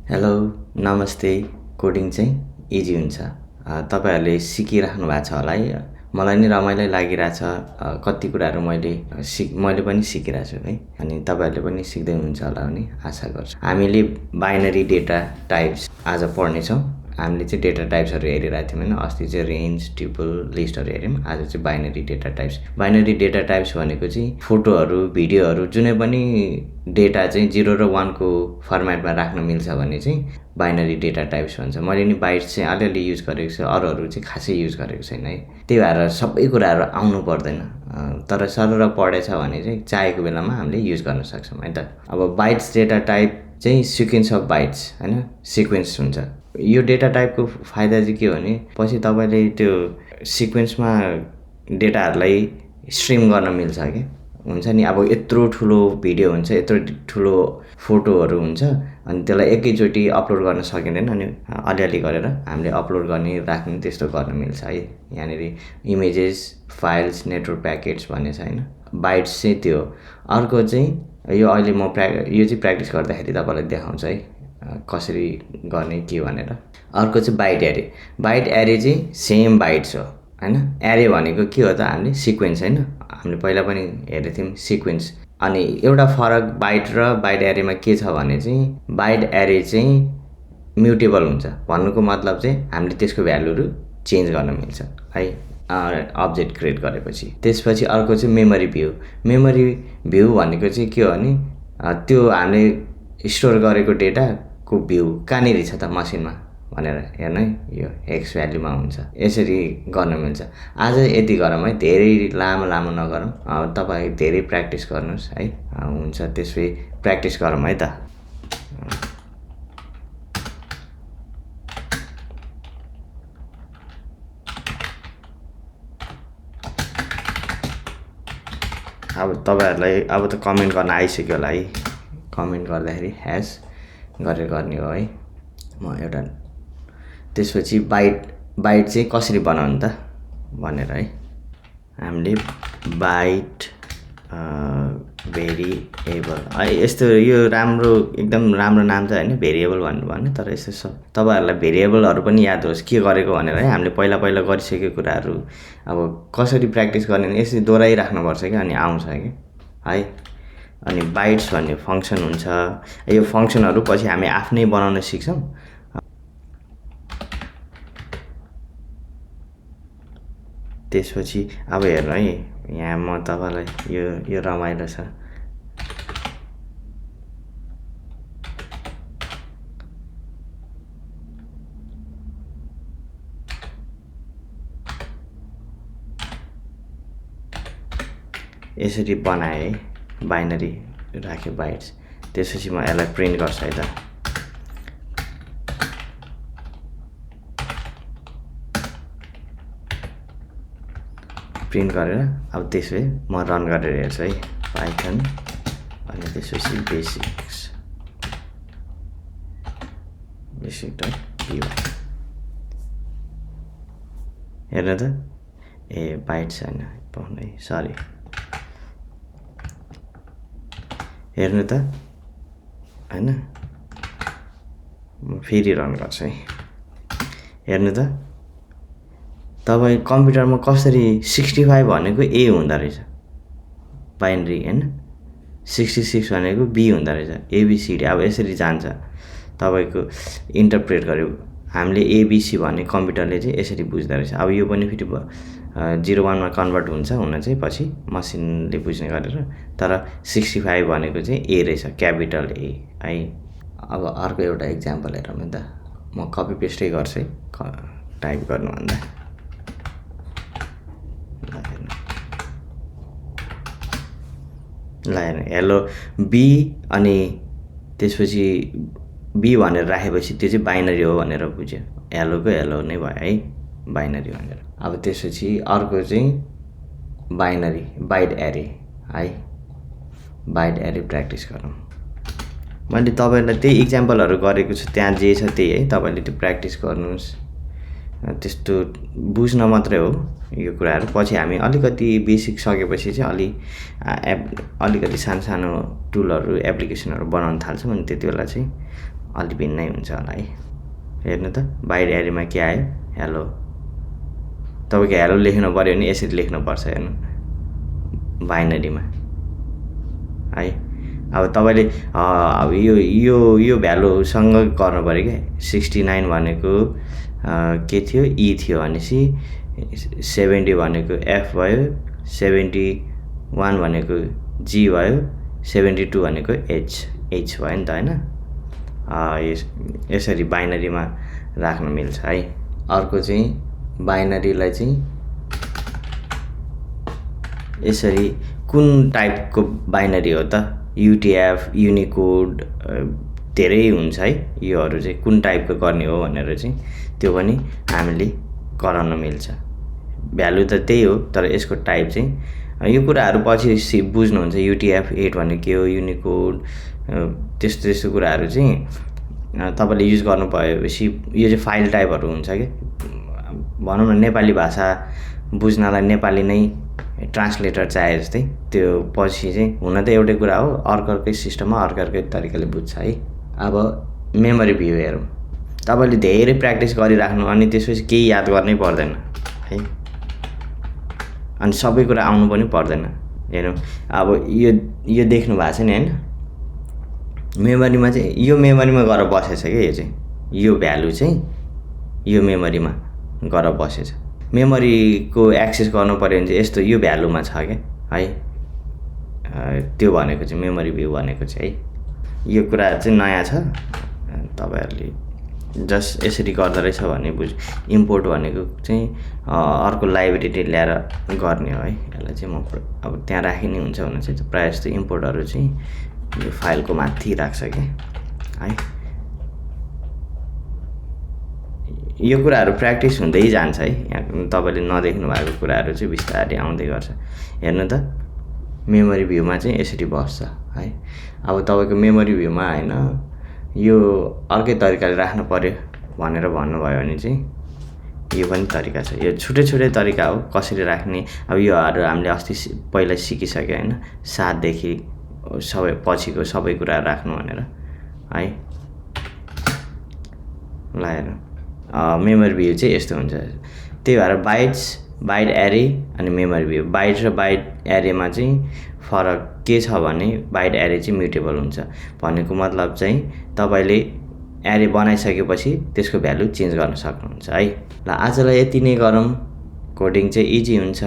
Hello, नमस्ते। Coding चाहिँ easy हुन्छ। तपाईँहरूले सिकिराख्नु भएको छ होला है। मलाई नि रमाइलो लागिरहेछ। कति कुराहरू मैले पनि सिकिरहेको छु है। अनि तपाईँहरूले पनि सिक्दै हुनुहुन्छ होला भन्ने आशा गर्छु। हामीले बाइनरी डेटा टाइप्स आज पढ्नेछौँ। हामीले चाहिँ डेटा टाइप्सहरू हेरिरहेको थियौँ होइन। अस्ति चाहिँ रेन्ज, ट्युपल, लिस्टहरू हेऱ्यौँ। आज चाहिँ binary data types. Binary data types भनेको चाहिँ फोटोहरू, भिडियोहरू जुनै पनि डेटा चाहिँ 0 र 1 को फर्मेटमा राख्न मिल्छ भने चाहिँ बाइनरी डेटा टाइप्स भन्छ। मैले नि बाइट्स चाहिँ अलिअलि युज गरेको छु, अरूहरू चाहिँ खासै युज गरेको छैन है। त्यही भएर सबै कुराहरू आउनु पर्दैन। तर सरर पढेछ भने चाहिँ चाहेको बेलामा हामीले युज गर्न सक्छौँ है त। अब बाइट्स डेटा टाइप चाहिँ सिक्वेन्स अफ बाइट्स होइन, सिक्वेन्स हुन्छ। यो डेटा टाइपको फाइदा चाहिँ के हो भने पछि तपाईँले त्यो सिक्वेन्समा डेटाहरूलाई स्ट्रिम गर्न मिल्छ क्या। हुन्छ नि, अब यत्रो ठुलो भिडियो हुन्छ, यत्रो ठुलो फोटोहरू हुन्छ, अनि त्यसलाई एकैचोटि अपलोड गर्न सकिँदैन। अनि अलिअलि गरेर हामीले अपलोड गर्ने, राख्ने त्यस्तो गर्न मिल्छ है। यहाँनिर इमेजेस, फाइल्स, नेटवर्क प्याकेट्स भन्ने छ होइन। बाइट्स चाहिँ त्यो। अर्को चाहिँ यो अहिले म यो चाहिँ प्र्याक्टिस गर्दाखेरि तपाईँलाई देखाउँछ है कसरी गर्ने के भनेर। अर्को चाहिँ बाइट एरे। बाइट एरे चाहिँ सेम बाइट्स हो होइन। एरे भनेको के हो त, हामीले सिक्वेन्स होइन, हामीले पहिला पनि हेरेको थियौँ सिक्वेन्स। अनि एउटा फरक बाइट र बाइट एरेमा के छ भने चाहिँ बाइट एरे चाहिँ म्युटेबल हुन्छ। भन्नुको मतलब चाहिँ हामीले त्यसको भ्यालुहरू चेन्ज गर्न मिल्छ है अब्जेक्ट क्रिएट गरेपछि। त्यसपछि अर्को चाहिँ मेमोरी भ्यू। मेमोरी भ्यू भनेको चाहिँ के हो भने त्यो हामीले स्टोर गरेको डेटाको भ्यू कहाँनिर छ त मसिनमा भनेर हेर्नु है। यो एक्स भ्याल्युमा हुन्छ, यसरी गर्न मिल्छ। आज यति गरौँ है, धेरै लामो नगरौँ। तपाईँ धेरै प्र्याक्टिस गर्नुहोस् है। हुन्छ, त्यसै प्र्याक्टिस गरौँ है त। अब तपाईँहरूलाई अब त कमेन्ट गर्न आइसक्यो होला है। कमेन्ट गर्दाखेरि ह्यास गरेर गर्ने हो है। म एउटा त्यसपछि बाइट चाहिँ कसरी बनाउनु त भनेर है। हामीले बाइट भेरिएबल है, यस्तो यो एकदम राम्रो नाम छ होइन, भेरिएबल भन्नु तर यस्तो तपाईँहरूलाई भेरिएबलहरू पनि याद होस् के गरेको भनेर है। हामीले पहिला गरिसकेको कुराहरू अब कसरी प्र्याक्टिस गर्ने यसरी दोहोऱ्याइराख्नुपर्छ क्या, अनि आउँछ क्या है। अनि बाइट्स भन्ने फङ्सन हुन्छ। यो फङ्सनहरू पछि हामी आफ्नै बनाउन सिक्छौँ। त्यसपछि अब हेर्नु है, यहाँ म तपाईँलाई यो रमाइलो छ। यसरी बनाएँ बाइनरी राखेँ बाइट्स। त्यसपछि म यसलाई प्रिन्ट गर्छु है त। प्रिन्ट गरेर अब त्यसै म रन गरेर हेर्छु है पाइथन। अनि त्यसपछि बेसिक.py हेर्नु त। ए बाइट छैन पाउनु है, सरी। हेर्नु त होइन, म फेरि रन गर्छु है। हेर्नु त, तपाईँ कम्प्युटरमा कसरी 65 भनेको ए हुँदो रहेछ बाइनरी होइन, 66 भनेको बी हुँदो रहेछ, एबिसिडी। अब यसरी जान्छ तपाईँको इन्टरप्रेट गर्यो। हामीले एबिसी भन्ने कम्प्युटरले चाहिँ यसरी बुझ्दो रहेछ। अब यो पनि फेरि 0-1मा कन्भर्ट हुन्छ, हुन चाहिँ पछि मसिनले बुझ्ने गरेर। तर 65 भनेको चाहिँ ए रहेछ, क्यापिटल ए है। अब अर्को एउटा इक्जाम्पल हेरौँ नि त। म कपी पेस्टै गर्छु है टाइप गर्नुभन्दा। ल हेर्नु, हेलो बी, अनि त्यसपछि बी भनेर राखेपछि त्यो चाहिँ बाइनरी हो भनेर बुझ्यो। हेलोको हेलो नै भयो है, बाइनरी भनेर। अब त्यसपछि अर्को चाहिँ बाइट एरे है। बाइट एरे प्र्याक्टिस गरौँ। मैले तपाईँलाई त्यही इक्जाम्पलहरू गरेको छु, त्यहाँ जे छ त्यही है। तपाईँले त्यो प्र्याक्टिस गर्नुहोस्। त्यस्तो बुझ्न मात्रै हो यो कुराहरू। पछि हामी अलिकति बेसिक सकेपछि चाहिँ अलिकति सानो टुलहरू, एप्लिकेसनहरू बनाउन थाल्छौँ। अनि त्यति बेला चाहिँ अलि भिन्नै हुन्छ होला है। हेर्नु त बाइट एरेमा के आयो, हेलो। तपाईँको हेलो लेख्नु पऱ्यो भने यसरी लेख्नुपर्छ, हेर्नु बाइनरीमा है। अब तपाईँले अब यो भ्यालुसँग गर्नु पऱ्यो क्या। 69 भनेको के थियो, ई थियो भनेपछि 70 भनेको एफ भयो, 71 भनेको जी भयो, 72 भनेको एच भयो नि त होइन। यसरी बाइनरीमा राख्न मिल्छ है। अर्को चाहिँ बाइनरीलाई चाहिँ यसरी कुन टाइपको बाइनरी हो त, युटिएफ, युनिकोड धेरै हुन्छ है। योहरू चाहिँ कुन टाइपको गर्ने हो भनेर चाहिँ त्यो पनि हामीले गराउन मिल्छ। भ्यालु त त्यही हो तर यसको टाइप चाहिँ यो कुराहरू पछि बुझ्नुहुन्छ। UTF-8 भनेको के हो, युनिकोड, त्यस्तो कुराहरू चाहिँ तपाईँले युज गर्नु भएपछि यो चाहिँ फाइल टाइपहरू हुन्छ कि। भनौँ न नेपाली भाषा बुझ्नलाई नेपाली नै ट्रान्सलेटर चाहे जस्तै, त्यो पछि चाहिँ हुन त एउटै कुरा हो, अर्कै सिस्टममा अर्कै तरिकाले बुझ्छ है। अब मेमोरी भ्यू हेरौँ। तपाईँले धेरै प्र्याक्टिस गरिराख्नु अनि त्यसपछि केही याद गर्नै पर्दैन है, अनि सबै कुरा आउनु पनि पर्दैन। हेरौँ अब यो देख्नु भएको छ नि होइन, मेमोरीमा चाहिँ यो मेमोरीमा गएर बसेछ क्या। यो चाहिँ यो भ्यालु चाहिँ यो मेमोरीमा गएर बसेछ। मेमोरीको एक्सेस गर्नु पऱ्यो भने चाहिँ यस्तो यो भ्यालुमा छ क्या है। त्यो भनेको चाहिँ मेमोरी भ्यू भनेको चाहिँ है। यो कुरा चाहिँ नयाँ छ, तपाईँहरूले जस्ट यसरी गर्दो रहेछ भन्ने इम्पोर्ट भनेको चाहिँ अर्को लाइब्रेरी ल्याएर गर्ने हो है। यसलाई चाहिँ म अब त्यहाँ राखिने हुन्छ भने चाहिँ प्रायः जस्तो इम्पोर्टहरू चाहिँ यो फाइलको माथि राख्छ क्या है। यो कुराहरू प्र्याक्टिस हुँदै जान्छ है। यहाँ तपाईँले नदेख्नु भएको कुराहरू चाहिँ बिस्तारै आउँदै गर्छ। हेर्नु त मेमोरी भ्यूमा चाहिँ यसरी बस्छ है। अब तपाईँको मेमोरी भ्यूमा होइन यो अर्कै तरिकाले राख्नु पर्यो भनेर भन्नुभयो भने चाहिँ यो पनि तरिका छ। यो छुट्टै तरिका हो कसरी राख्ने। अब योहरू हामीले अस्ति पहिला सिकिसक्यो होइन, 7 देखि सबै पछिको सबै कुरा राख्नु भनेर है। ल हेर मेमोरी भ्यू चाहिँ यस्तो हुन्छ। त्यही भएर बाइट एरे अनि मेमोरी भ्यू। बाइट र बाइट एरेमा चाहिँ फरक के छ भने बाइट एरे चाहिँ म्युटेबल हुन्छ। भनेको मतलब चाहिँ तपाईँले एरे बनाइसकेपछि त्यसको भ्यालु चेन्ज गर्न सक्नुहुन्छ है। ल आजलाई यति नै गरौँ। कोडिङ चाहिँ इजी हुन्छ।